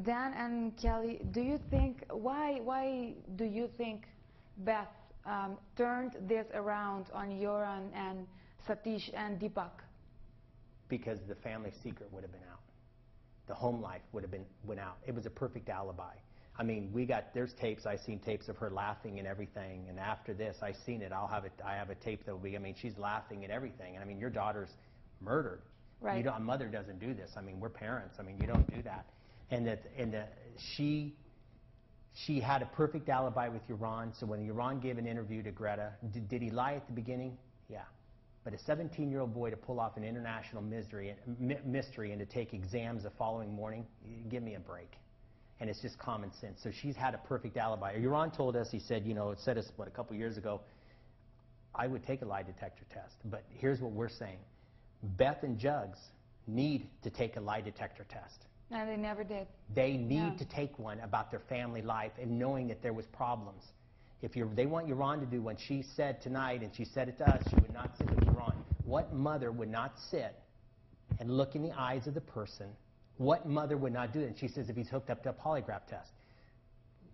Dan and Kelly, do you think, why do you think Beth turned this around on Joran and Satish and Deepak? Because the family secret would have been out. The home life would have went out. It was a perfect alibi. I mean, there's tapes, I've seen tapes of her laughing and everything, and after this, I've seen it, I have a tape that will be, I mean, she's laughing and everything, and I mean, your daughter's murdered. Right. A mother doesn't do this. I mean, we're parents. I mean, you don't do that. She had a perfect alibi with Joran, so when Joran gave an interview to Greta, did he lie at the beginning? Yeah. But a 17-year-old boy to pull off an international mystery and to take exams the following morning, give me a break. And it's just common sense. So she's had a perfect alibi. Joran told us, he said, it said us, a couple years ago, I would take a lie detector test. But here's what we're saying. Beth and Jugs need to take a lie detector test. No, they never did. They need to take one about their family life and knowing that there was problems. They want Joran to do what she said tonight, and she said it to us, she would not sit with Joran. What mother would not sit and look in the eyes of the person? What mother would not do that? And she says if he's hooked up to a polygraph test,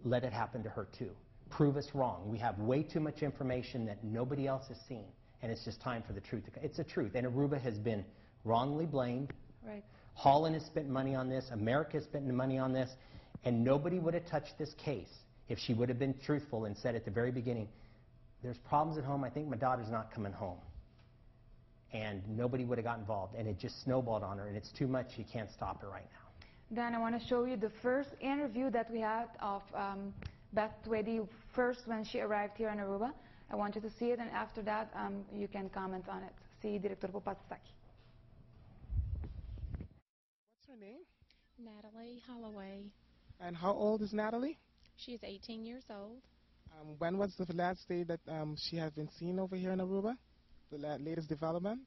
let it happen to her too. Prove us wrong. We have way too much information that nobody else has seen, and it's just time for the truth to come. It's the truth, and Aruba has been wrongly blamed. Right. Holland has spent money on this. America has spent money on this, and nobody would have touched this case if she would have been truthful and said at the very beginning, there's problems at home. I think my daughter's not coming home. And nobody would have got involved, and it just snowballed on her, and it's too much. You can't stop her right now. Dan, I want to show you the first interview that we had of Beth Twedy, first when she arrived here in Aruba. I want you to see it, and after that, you can comment on it. See Director Popatsaki. What's her name? Natalee, Holloway. And how old is Natalee? She is 18 years old. When was the last day that she has been seen over here in Aruba? The latest development?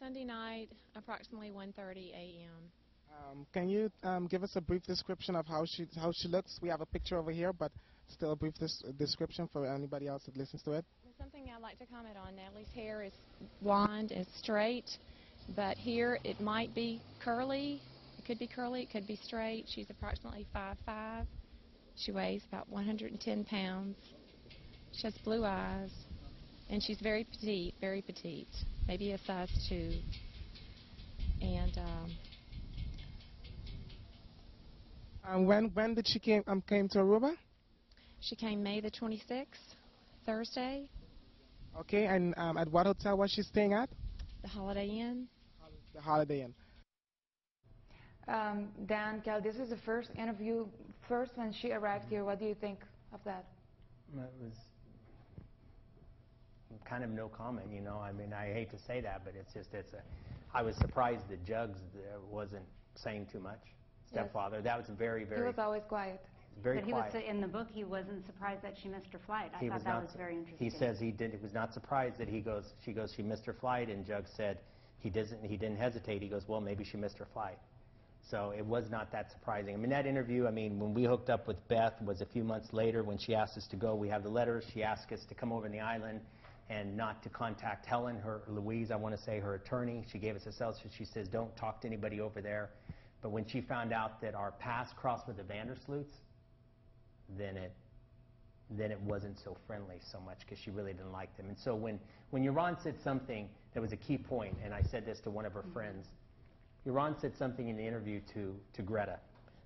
Sunday night, approximately 1:30 a.m. Can you give us a brief description of how she looks? We have a picture over here, but still a brief description for anybody else that listens to it. Something I'd like to comment on, Natalie's hair is blonde, is straight, but here it might be curly. It could be curly, it could be straight. She's approximately 5'5". She weighs about 110 pounds. She has blue eyes, and she's very petite, maybe a size 2. And when did she came to Aruba? She came May the 26th, Thursday. Okay, and at what hotel was she staying at? The Holiday Inn. The Holiday Inn. Dan, Cal, this is the first interview, first when she arrived here. What do you think of that? It was kind of no comment, I mean, I hate to say that, but I was surprised that Jugs wasn't saying too much. Stepfather, that was very, very... He was always quiet. Very quiet. In the book, he wasn't surprised that she missed her flight. I thought that was very interesting. He says he was not surprised that she missed her flight, and Jugs said he didn't hesitate. He goes, well, maybe she missed her flight. So it was not that surprising. I mean, that interview, when we hooked up with Beth was a few months later when she asked us to go. We have the letters. She asked us to come over to the island and not to contact Helen, Louise, I want to say, her attorney. She gave us a cell. She says, don't talk to anybody over there. But when she found out that our paths crossed with the Vandersloots, then it wasn't so friendly so much because she really didn't like them. And so when Joran said something that was a key point, and I said this to one of her friends, Joran said something in the interview to Greta,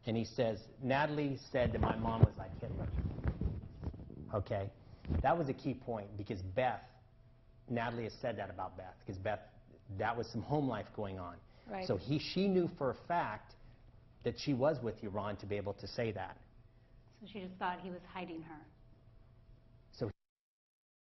and he says, Natalee said that my mom was like Hitler. Okay? That was a key point because Natalee has said that about Beth, because that was some home life going on. Right. So she knew for a fact that she was with Joran to be able to say that. So she just thought he was hiding her.